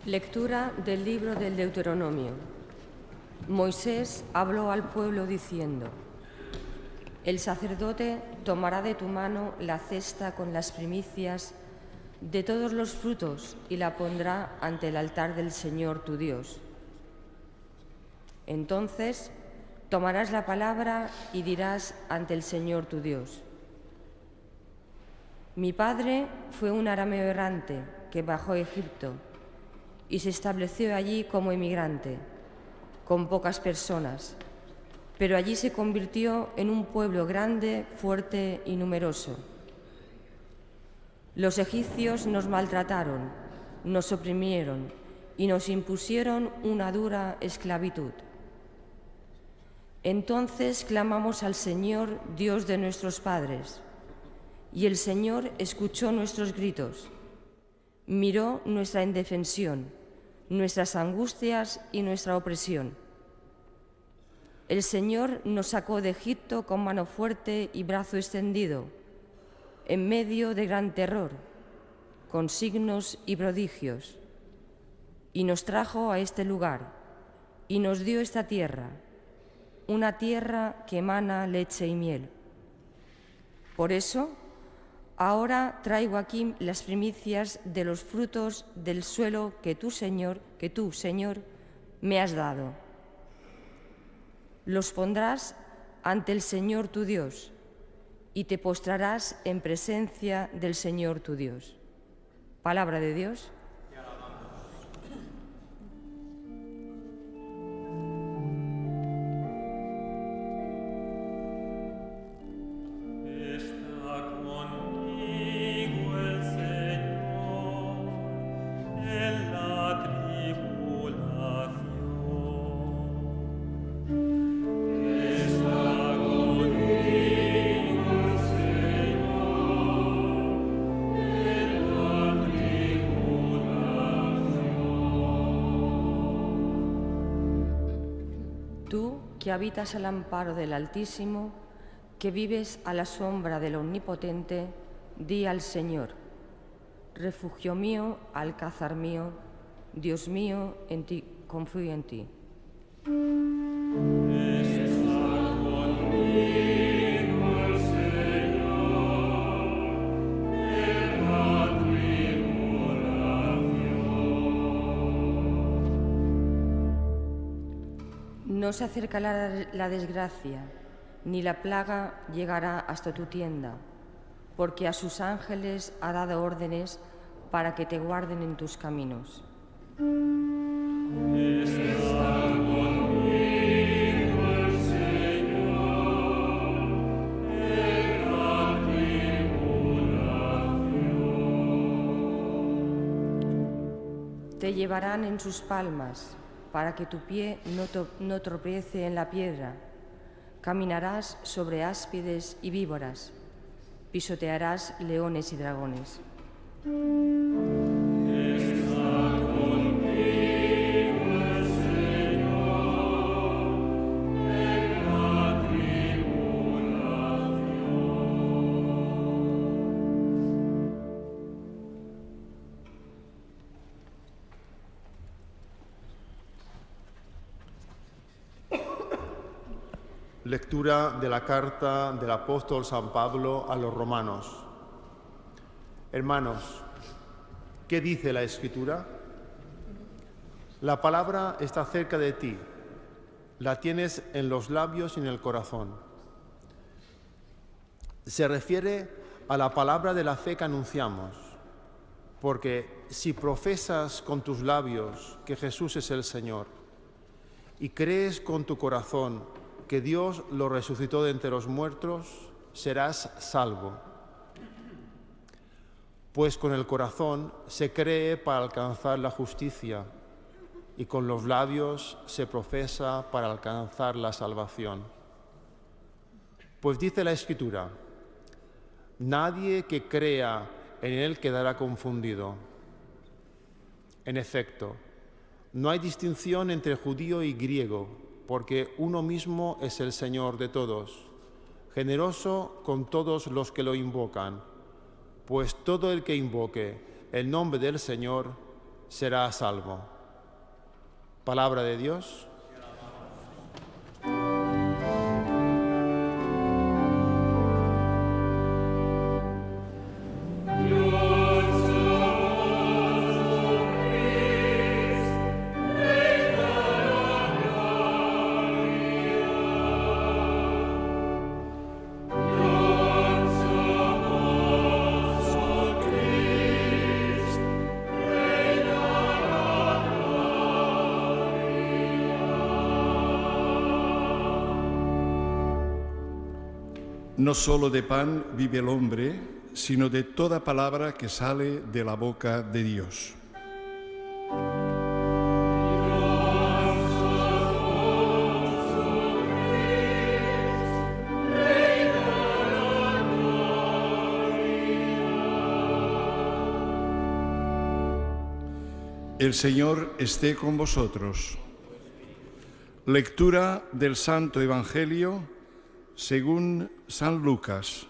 Lectura del libro del Deuteronomio. Moisés habló al pueblo diciendo: El sacerdote tomará de tu mano la cesta con las primicias de todos los frutos y la pondrá ante el altar del Señor tu Dios. Entonces tomarás la palabra y dirás ante el Señor tu Dios: Mi padre fue un arameo errante que bajó a Egipto y se estableció allí como emigrante, con pocas personas, pero allí se convirtió en un pueblo grande, fuerte y numeroso. Los egipcios nos maltrataron, nos oprimieron y nos impusieron una dura esclavitud. Entonces clamamos al Señor, Dios de nuestros padres, y el Señor escuchó nuestros gritos, miró nuestra indefensión, nuestras angustias y nuestra opresión. El Señor nos sacó de Egipto con mano fuerte y brazo extendido, en medio de gran terror, con signos y prodigios, y nos trajo a este lugar, y nos dio esta tierra, una tierra que emana leche y miel. Por eso, ahora traigo aquí las primicias de los frutos del suelo que tú, Señor, me has dado. Los pondrás ante el Señor tu Dios y te postrarás en presencia del Señor tu Dios. Palabra de Dios. Tú, que habitas al amparo del Altísimo, que vives a la sombra del Omnipotente, di al Señor: refugio mío, alcázar mío, Dios mío, en ti confío en ti. No se acercará la desgracia, ni la plaga llegará hasta tu tienda, porque a sus ángeles ha dado órdenes para que te guarden en tus caminos. Te llevarán en sus palmas, para que tu pie no tropiece en la piedra. Caminarás sobre áspides y víboras, pisotearás leones y dragones. Lectura de la carta del apóstol San Pablo a los romanos. Hermanos, ¿qué dice la Escritura? La palabra está cerca de ti, la tienes en los labios y en el corazón. Se refiere a la palabra de la fe que anunciamos, porque si profesas con tus labios que Jesús es el Señor y crees con tu corazón que Dios lo resucitó de entre los muertos, serás salvo. Pues con el corazón se cree para alcanzar la justicia y con los labios se profesa para alcanzar la salvación. Pues dice la Escritura: nadie que crea en Él quedará confundido. En efecto, no hay distinción entre judío y griego, porque uno mismo es el Señor de todos, generoso con todos los que lo invocan, pues todo el que invoque el nombre del Señor será salvo. Palabra de Dios. No solo de pan vive el hombre, sino de toda palabra que sale de la boca de Dios. El Señor esté con vosotros. Lectura del Santo Evangelio según San Lucas.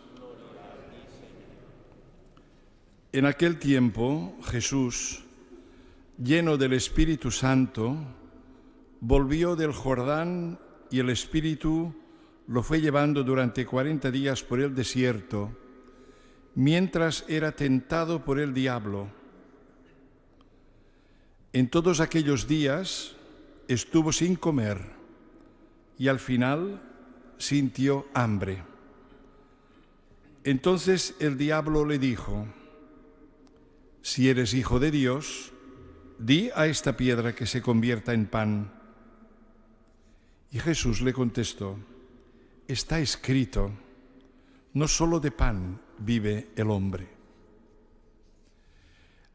En aquel tiempo, Jesús, lleno del Espíritu Santo, volvió del Jordán y el Espíritu lo fue llevando durante 40 días por el desierto, mientras era tentado por el diablo. En todos aquellos días estuvo sin comer y al final sintió hambre. Entonces el diablo le dijo: si eres hijo de Dios, di a esta piedra que se convierta en pan. Y Jesús le contestó: está escrito, no solo de pan vive el hombre.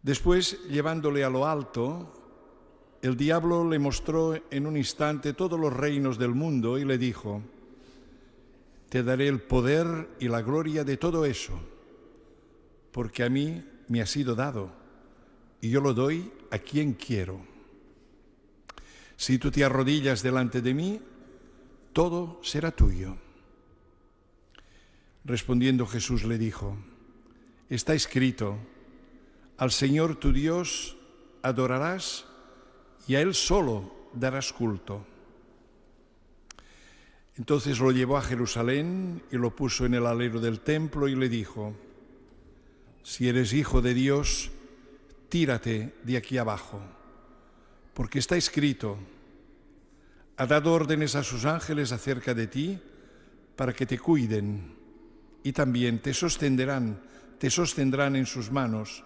Después, llevándole a lo alto, el diablo le mostró en un instante todos los reinos del mundo y le dijo: te daré el poder y la gloria de todo eso, porque a mí me ha sido dado, y yo lo doy a quien quiero. Si tú te arrodillas delante de mí, todo será tuyo. Respondiendo Jesús le dijo: está escrito, al Señor tu Dios adorarás y a Él solo darás culto. Entonces lo llevó a Jerusalén y lo puso en el alero del templo y le dijo: si eres hijo de Dios, tírate de aquí abajo, porque está escrito, ha dado órdenes a sus ángeles acerca de ti para que te cuiden y también te sostendrán en sus manos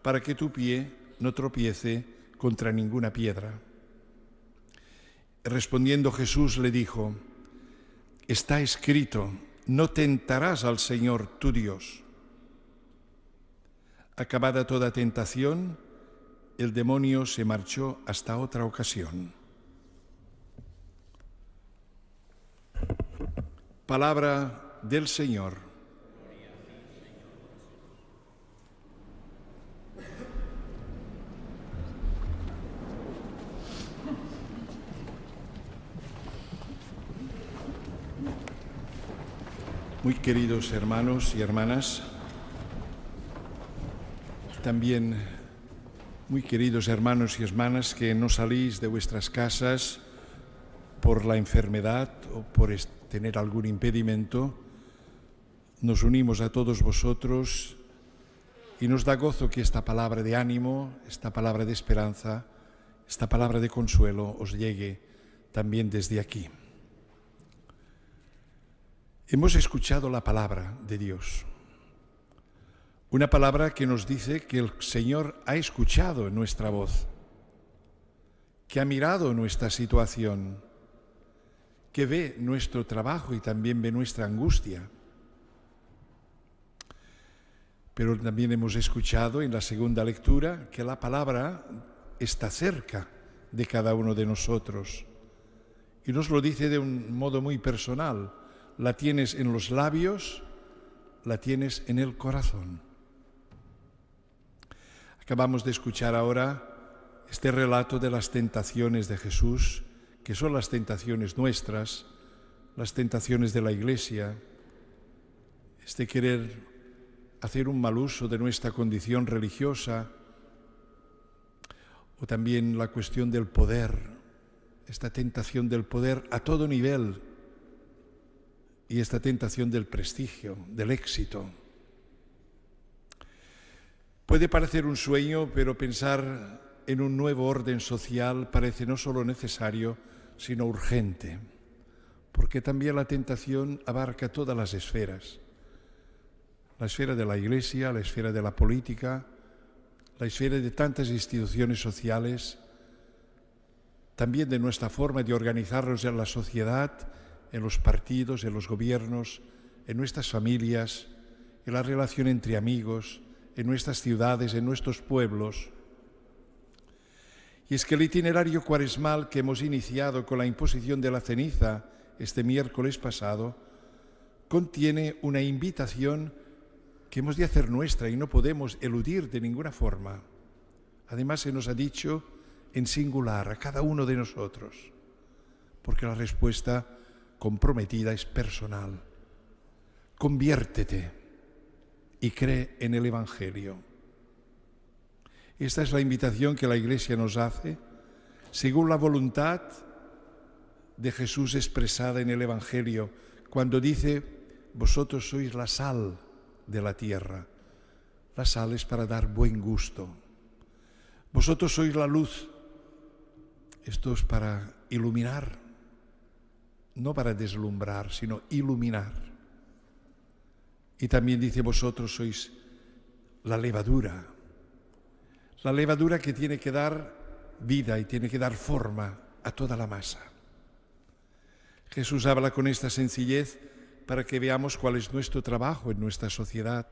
para que tu pie no tropiece contra ninguna piedra. Respondiendo Jesús le dijo: está escrito, no tentarás al Señor tu Dios. Acabada toda tentación, el demonio se marchó hasta otra ocasión. Palabra del Señor. Muy queridos hermanos y hermanas, también muy queridos hermanos y hermanas que no salís de vuestras casas por la enfermedad o por tener algún impedimento, nos unimos a todos vosotros y nos da gozo que esta palabra de ánimo, esta palabra de esperanza, esta palabra de consuelo os llegue también desde aquí. Hemos escuchado la palabra de Dios, una palabra que nos dice que el Señor ha escuchado nuestra voz, que ha mirado nuestra situación, que ve nuestro trabajo y también ve nuestra angustia. Pero también hemos escuchado en la segunda lectura que la palabra está cerca de cada uno de nosotros y nos lo dice de un modo muy personal. La tienes en los labios, la tienes en el corazón. Acabamos de escuchar ahora este relato de las tentaciones de Jesús, que son las tentaciones nuestras, las tentaciones de la Iglesia, este querer hacer un mal uso de nuestra condición religiosa o también la cuestión del poder, esta tentación del poder a todo nivel y esta tentación del prestigio, del éxito. Puede parecer un sueño, pero pensar en un nuevo orden social parece no solo necesario, sino urgente, porque también la tentación abarca todas las esferas. La esfera de la Iglesia, la esfera de la política, la esfera de tantas instituciones sociales, también de nuestra forma de organizarnos en la sociedad, en los partidos, en los gobiernos, en nuestras familias, en la relación entre amigos, en nuestras ciudades, en nuestros pueblos. Y es que el itinerario cuaresmal que hemos iniciado con la imposición de la ceniza este miércoles pasado contiene una invitación que hemos de hacer nuestra y no podemos eludir de ninguna forma. Además, se nos ha dicho en singular a cada uno de nosotros, porque la respuesta comprometida es personal. Conviértete y cree en el Evangelio. Esta es la invitación que la Iglesia nos hace, según la voluntad de Jesús expresada en el Evangelio, cuando dice: vosotros sois la sal de la tierra. La sal es para dar buen gusto. Vosotros sois la luz. Esto es para iluminar, no para deslumbrar, sino iluminar. Y también dice: vosotros sois la levadura que tiene que dar vida y tiene que dar forma a toda la masa. Jesús habla con esta sencillez para que veamos cuál es nuestro trabajo en nuestra sociedad,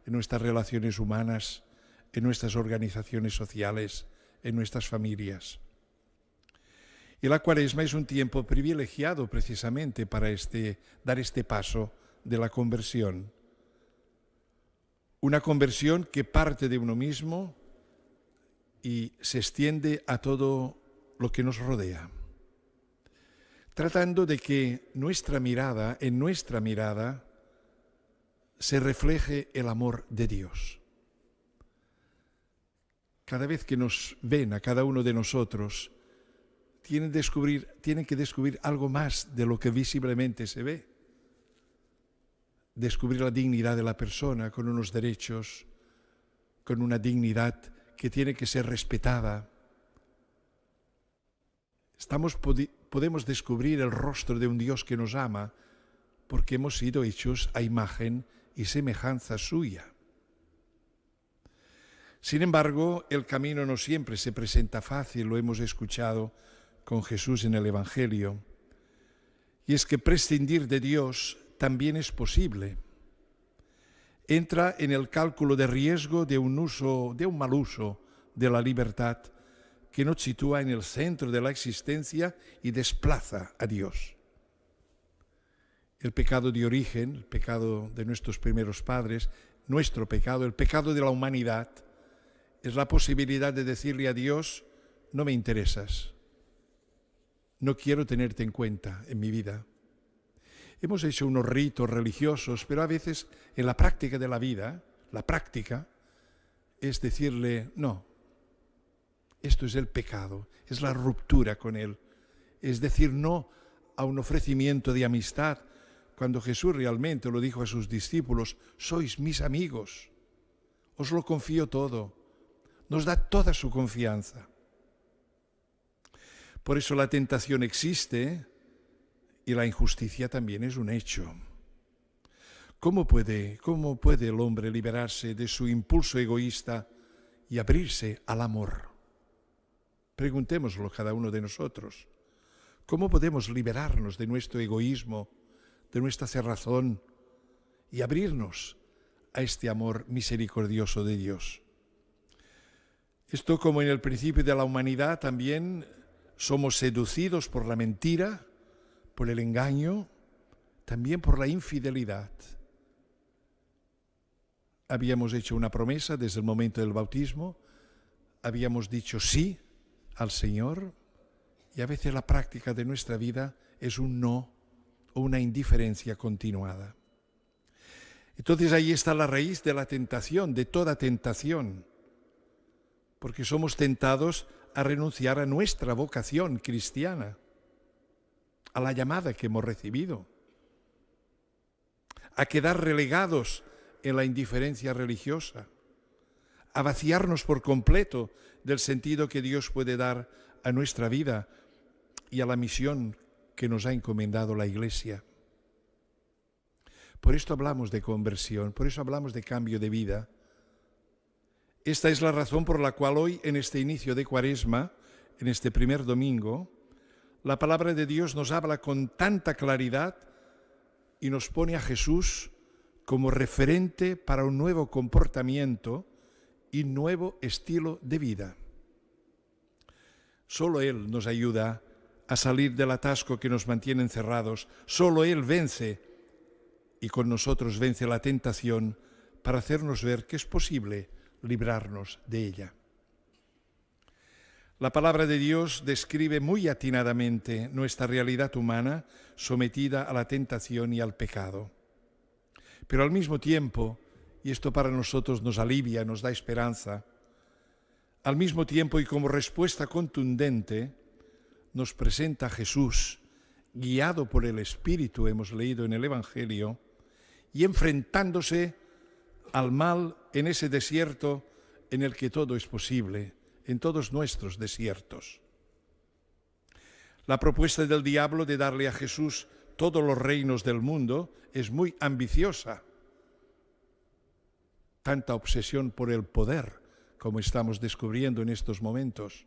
en nuestras relaciones humanas, en nuestras organizaciones sociales, en nuestras familias. Y la Cuaresma es un tiempo privilegiado precisamente para dar este paso de la conversión. Una conversión que parte de uno mismo y se extiende a todo lo que nos rodea, tratando de que en nuestra mirada, se refleje el amor de Dios. Cada vez que nos ven a cada uno de nosotros, tienen que descubrir algo más de lo que visiblemente se ve. Descubrir la dignidad de la persona con unos derechos, con una dignidad que tiene que ser respetada. Podemos descubrir el rostro de un Dios que nos ama porque hemos sido hechos a imagen y semejanza suya. Sin embargo, el camino no siempre se presenta fácil, lo hemos escuchado con Jesús en el Evangelio. Y es que prescindir de Dios también es posible. Entra en el cálculo de riesgo de un mal uso de la libertad que nos sitúa en el centro de la existencia y desplaza a Dios. El pecado de origen, el pecado de nuestros primeros padres, nuestro pecado, el pecado de la humanidad, es la posibilidad de decirle a Dios: no me interesas, no quiero tenerte en cuenta en mi vida. Hemos hecho unos ritos religiosos, pero a veces en la práctica de la vida, la práctica es decirle: no, esto es el pecado, es la ruptura con Él. Es decir no a un ofrecimiento de amistad, cuando Jesús realmente lo dijo a sus discípulos: sois mis amigos, os lo confío todo, nos da toda su confianza. Por eso la tentación existe y la injusticia también es un hecho. ¿Cómo puede el hombre liberarse de su impulso egoísta y abrirse al amor? Preguntémoslo cada uno de nosotros. ¿Cómo podemos liberarnos de nuestro egoísmo, de nuestra cerrazón y abrirnos a este amor misericordioso de Dios? Esto, como en el principio de la humanidad, también somos seducidos por la mentira, por el engaño, también por la infidelidad. Habíamos hecho una promesa desde el momento del bautismo, habíamos dicho sí al Señor, y a veces la práctica de nuestra vida es un no o una indiferencia continuada. Entonces ahí está la raíz de la tentación, de toda tentación, porque somos tentados a renunciar a nuestra vocación cristiana, a la llamada que hemos recibido, a quedar relegados en la indiferencia religiosa, a vaciarnos por completo del sentido que Dios puede dar a nuestra vida y a la misión que nos ha encomendado la Iglesia. Por esto hablamos de conversión, por eso hablamos de cambio de vida. Esta es la razón por la cual hoy, en este inicio de Cuaresma, en este primer domingo, la palabra de Dios nos habla con tanta claridad y nos pone a Jesús como referente para un nuevo comportamiento y nuevo estilo de vida. Solo Él nos ayuda a salir del atasco que nos mantiene encerrados. Solo Él vence y con nosotros vence la tentación para hacernos ver que es posible librarnos de ella. La palabra de Dios describe muy atinadamente nuestra realidad humana sometida a la tentación y al pecado. Pero al mismo tiempo, y esto para nosotros nos alivia, nos da esperanza, al mismo tiempo y como respuesta contundente, nos presenta a Jesús, guiado por el Espíritu, hemos leído en el Evangelio, y enfrentándose al mal en ese desierto en el que todo es posible, en todos nuestros desiertos. La propuesta del diablo de darle a Jesús todos los reinos del mundo es muy ambiciosa. Tanta obsesión por el poder, como estamos descubriendo en estos momentos.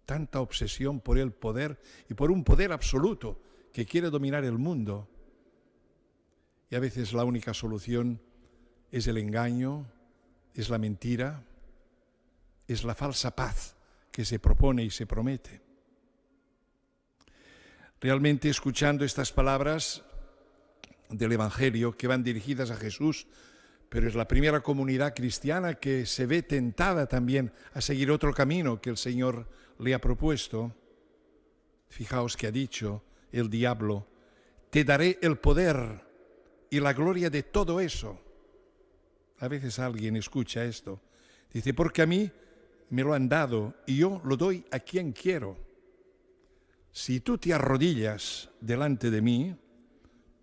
Tanta obsesión por el poder y por un poder absoluto que quiere dominar el mundo. Y a veces la única solución es el engaño, es la mentira, es la falsa paz que se propone y se promete. Realmente, escuchando estas palabras del Evangelio que van dirigidas a Jesús, pero es la primera comunidad cristiana que se ve tentada también a seguir otro camino que el Señor le ha propuesto. Fijaos que ha dicho el diablo: te daré el poder y la gloria de todo eso. A veces alguien escucha esto, dice, porque a mí me lo han dado y yo lo doy a quien quiero. Si tú te arrodillas delante de mí,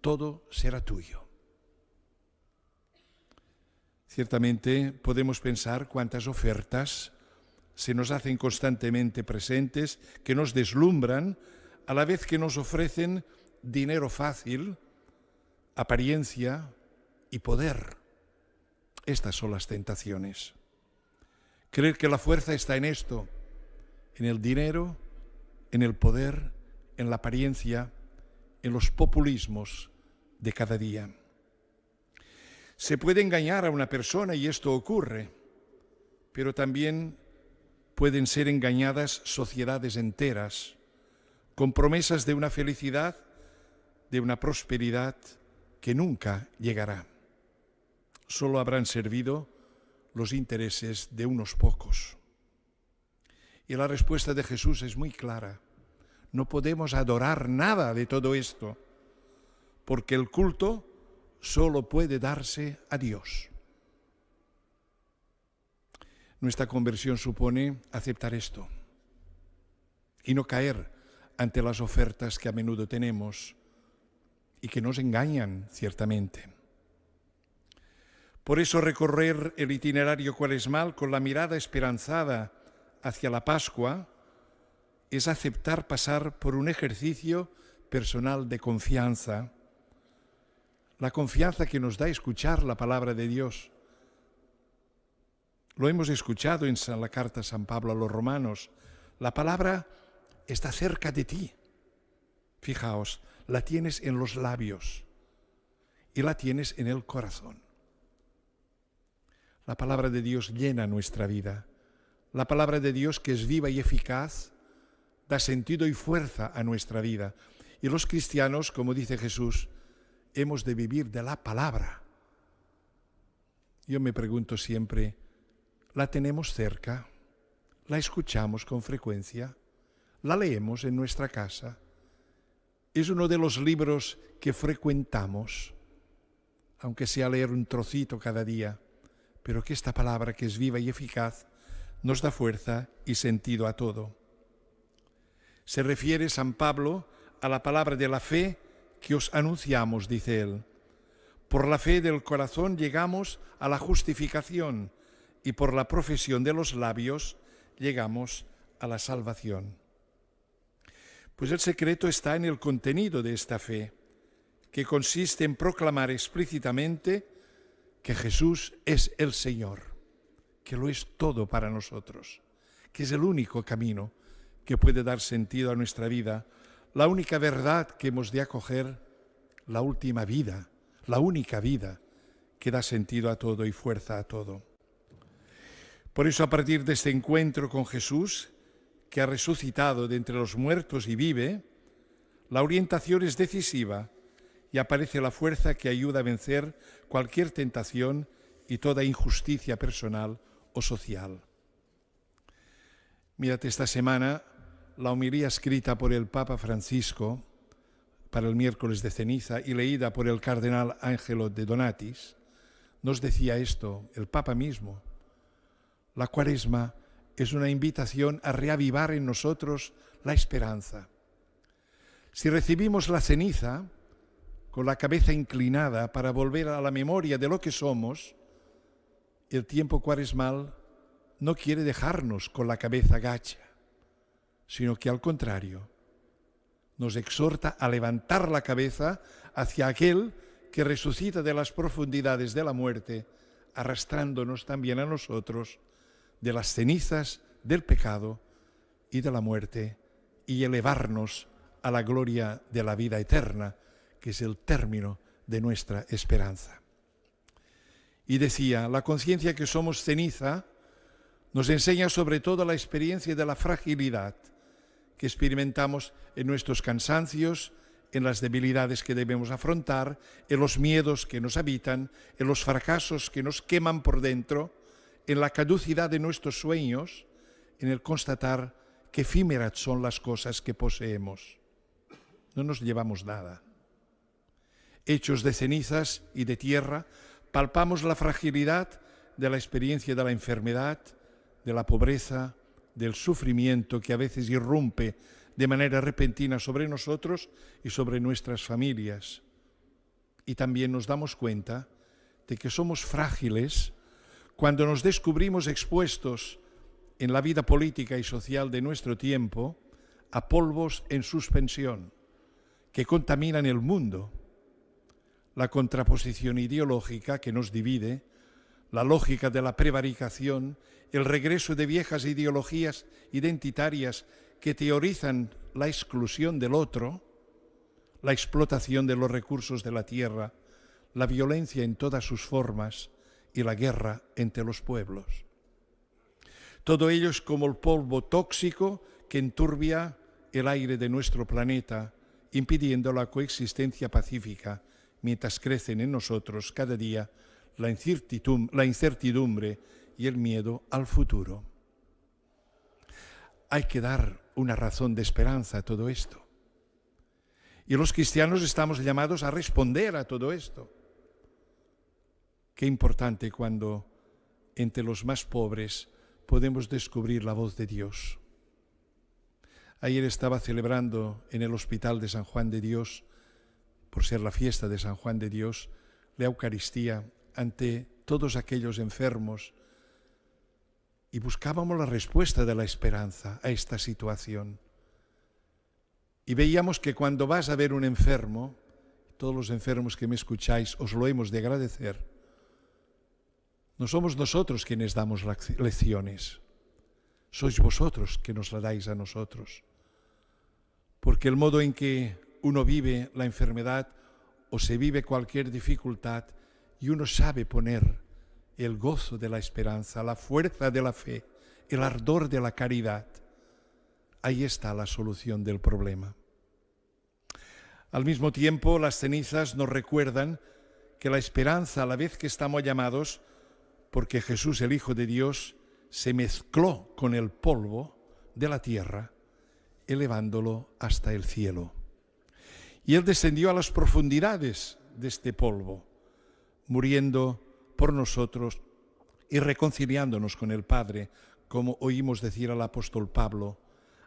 todo será tuyo. Ciertamente podemos pensar cuántas ofertas se nos hacen constantemente presentes, que nos deslumbran, a la vez que nos ofrecen dinero fácil, apariencia y poder. Estas son las tentaciones. Creer que la fuerza está en esto, en el dinero, en el poder, en la apariencia, en los populismos de cada día. Se puede engañar a una persona y esto ocurre, pero también pueden ser engañadas sociedades enteras con promesas de una felicidad, de una prosperidad que nunca llegará. Solo habrán servido los intereses de unos pocos. Y la respuesta de Jesús es muy clara. No podemos adorar nada de todo esto, porque el culto solo puede darse a Dios. Nuestra conversión supone aceptar esto y no caer ante las ofertas que a menudo tenemos y que nos engañan ciertamente. Por eso recorrer el itinerario cuaresmal con la mirada esperanzada hacia la Pascua es aceptar pasar por un ejercicio personal de confianza, la confianza que nos da escuchar la palabra de Dios. Lo hemos escuchado en la carta de San Pablo a los romanos. La palabra está cerca de ti. Fijaos, la tienes en los labios y la tienes en el corazón. La palabra de Dios llena nuestra vida. La palabra de Dios, que es viva y eficaz, da sentido y fuerza a nuestra vida. Y los cristianos, como dice Jesús, hemos de vivir de la palabra. Yo me pregunto siempre, ¿la tenemos cerca? ¿La escuchamos con frecuencia? ¿La leemos en nuestra casa? ¿Es uno de los libros que frecuentamos? Aunque sea leer un trocito cada día, pero que esta palabra, que es viva y eficaz, nos da fuerza y sentido a todo. Se refiere San Pablo a la palabra de la fe que os anunciamos, dice él. Por la fe del corazón llegamos a la justificación y por la profesión de los labios llegamos a la salvación. Pues el secreto está en el contenido de esta fe, que consiste en proclamar explícitamente que Jesús es el Señor, que lo es todo para nosotros, que es el único camino que puede dar sentido a nuestra vida, la única verdad que hemos de acoger, la última vida, la única vida que da sentido a todo y fuerza a todo. Por eso, a partir de este encuentro con Jesús, que ha resucitado de entre los muertos y vive, la orientación es decisiva y aparece la fuerza que ayuda a vencer cualquier tentación y toda injusticia personal o social. Mírate esta semana la homilía escrita por el Papa Francisco para el miércoles de ceniza y leída por el cardenal Angelo de Donatis, nos decía esto, el Papa mismo. La Cuaresma es una invitación a reavivar en nosotros la esperanza. Si recibimos la ceniza con la cabeza inclinada para volver a la memoria de lo que somos, el tiempo cuaresmal no quiere dejarnos con la cabeza gacha, sino que al contrario, nos exhorta a levantar la cabeza hacia aquel que resucita de las profundidades de la muerte, arrastrándonos también a nosotros de las cenizas del pecado y de la muerte y elevarnos a la gloria de la vida eterna, que es el término de nuestra esperanza. Y decía, la conciencia que somos ceniza nos enseña sobre todo la experiencia de la fragilidad que experimentamos en nuestros cansancios, en las debilidades que debemos afrontar, en los miedos que nos habitan, en los fracasos que nos queman por dentro, en la caducidad de nuestros sueños, en el constatar que efímeras son las cosas que poseemos. No nos llevamos nada. Hechos de cenizas y de tierra, palpamos la fragilidad de la experiencia de la enfermedad, de la pobreza, del sufrimiento que a veces irrumpe de manera repentina sobre nosotros y sobre nuestras familias. Y también nos damos cuenta de que somos frágiles cuando nos descubrimos expuestos en la vida política y social de nuestro tiempo a polvos en suspensión que contaminan el mundo, la contraposición ideológica que nos divide, la lógica de la prevaricación, el regreso de viejas ideologías identitarias que teorizan la exclusión del otro, la explotación de los recursos de la tierra, la violencia en todas sus formas y la guerra entre los pueblos. Todo ello es como el polvo tóxico que enturbia el aire de nuestro planeta, impidiendo la coexistencia pacífica, mientras crecen en nosotros cada día la incertidumbre y el miedo al futuro. Hay que dar una razón de esperanza a todo esto. Y los cristianos estamos llamados a responder a todo esto. Qué importante cuando entre los más pobres podemos descubrir la voz de Dios. Ayer estaba celebrando en el Hospital de San Juan de Dios, por ser la fiesta de San Juan de Dios, la Eucaristía ante todos aquellos enfermos y buscábamos la respuesta de la esperanza a esta situación. Y veíamos que cuando vas a ver un enfermo, todos los enfermos que me escucháis os lo hemos de agradecer, no somos nosotros quienes damos lecciones, sois vosotros que nos la dais a nosotros. Porque el modo en que uno vive la enfermedad o se vive cualquier dificultad y uno sabe poner el gozo de la esperanza, la fuerza de la fe, el ardor de la caridad, ahí está la solución del problema. Al mismo tiempo, las cenizas nos recuerdan que la esperanza, a la vez que estamos llamados, porque Jesús, el Hijo de Dios, se mezcló con el polvo de la tierra, elevándolo hasta el cielo. Y Él descendió a las profundidades de este polvo, muriendo por nosotros y reconciliándonos con el Padre, como oímos decir al apóstol Pablo,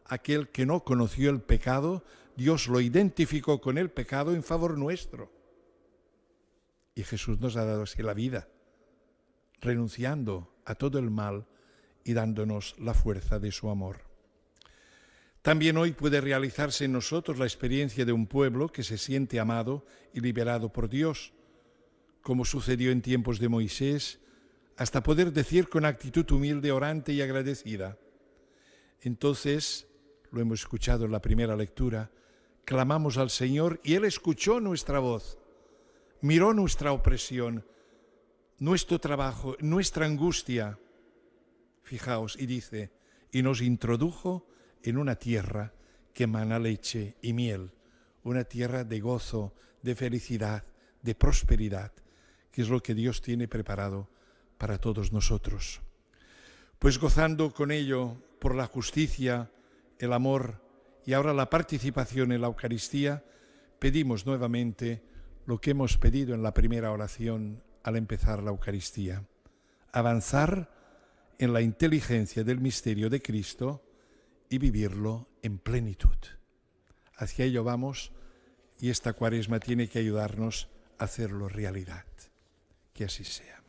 aquel que no conoció el pecado, Dios lo identificó con el pecado en favor nuestro. Y Jesús nos ha dado así la vida, renunciando a todo el mal y dándonos la fuerza de su amor. También hoy puede realizarse en nosotros la experiencia de un pueblo que se siente amado y liberado por Dios, como sucedió en tiempos de Moisés, hasta poder decir con actitud humilde, orante y agradecida. Entonces, lo hemos escuchado en la primera lectura, clamamos al Señor y Él escuchó nuestra voz, miró nuestra opresión, nuestro trabajo, nuestra angustia. Fijaos, y dice, y nos introdujo en una tierra que emana leche y miel, una tierra de gozo, de felicidad, de prosperidad, que es lo que Dios tiene preparado para todos nosotros. Pues gozando con ello por la justicia, el amor y ahora la participación en la Eucaristía, pedimos nuevamente lo que hemos pedido en la primera oración al empezar la Eucaristía: avanzar en la inteligencia del misterio de Cristo y vivirlo en plenitud. Hacia ello vamos y esta Cuaresma tiene que ayudarnos a hacerlo realidad. Que así sea.